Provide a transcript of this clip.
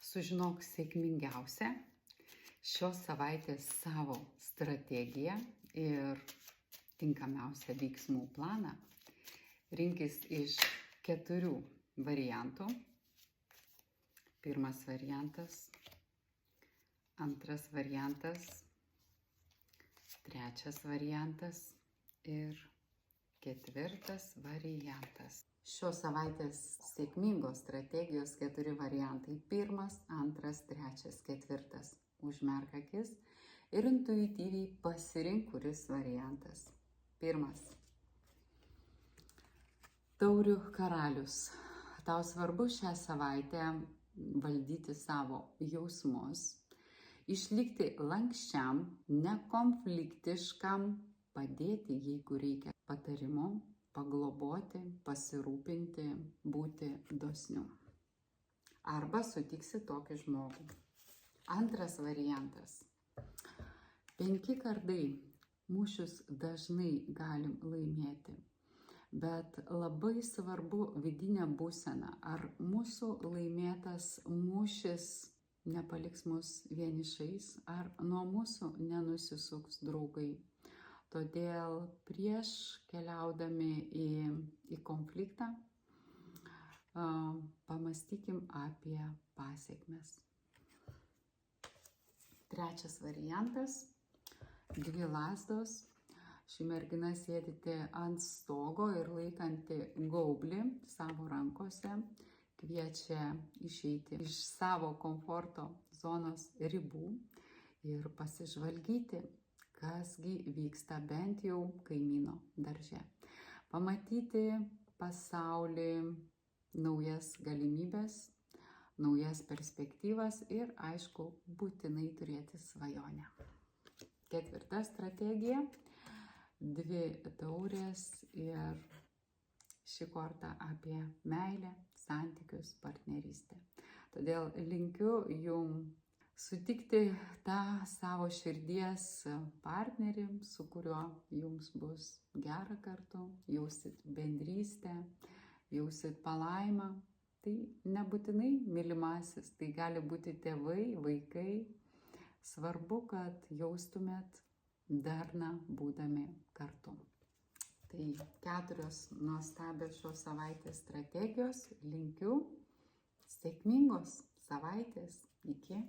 Sužinok sėkmingiausią šios savaitės savo strategiją ir tinkamiausią veiksmų planą. Rinkis iš 4 variantų. Pirmas variantas, antras variantas, trečias variantas ir ketvirtas variantas. Šios savaitės sėkmingos strategijos 4 variantai. Pirmas, antras, trečias, ketvirtas. Užmerk akis ir intuityviai pasirink, kuris variantas. Pirmas. Taurių karalius. Tau svarbu šią savaitę valdyti savo jausmus, išlikti lankščiam, nekonfliktiškam, padėti, jeigu reikia patarimų, pagloboti, pasirūpinti, būti dosniu. Arba sutiksi tokį žmogų. Antras variantas. 5 kardai. Mūšius dažnai galim laimėti, bet labai svarbu vidinė būsena. Ar mūsų laimėtas mūšis nepaliks mus vienišais, ar nuo mūsų nenusisuks draugai. Todėl prieš keliaudami į konfliktą pamąstykim apie pasekmes. Trečias variantas. 2 lazdos. Ši mergina sėdite ant stogo ir laikanti gaublį savo rankose kviečia išeiti iš savo komforto zonos ribų ir pasižvalgyti, kasgi vyksta bent jau kaimyno darže. Pamatyti pasaulį, naujas galimybės, naujas perspektyvas ir, aišku, būtinai turėti svajonę. Ketvirta strategija. 2 taurės ir šį kartą apie meilę, santykius, partnerystę. Todėl linkiu jums sutikti tą savo širdies partnerį, su kuriuo jums bus gera kartu, jausit bendrystę, jausit palaimą. Tai nebūtinai mylimasis, tai gali būti tėvai, vaikai. Svarbu, kad jaustumėt darną būdami kartu. Tai 4 nuostabios šios savaitės strategijos. Linkiu sėkmingos savaitės. Iki.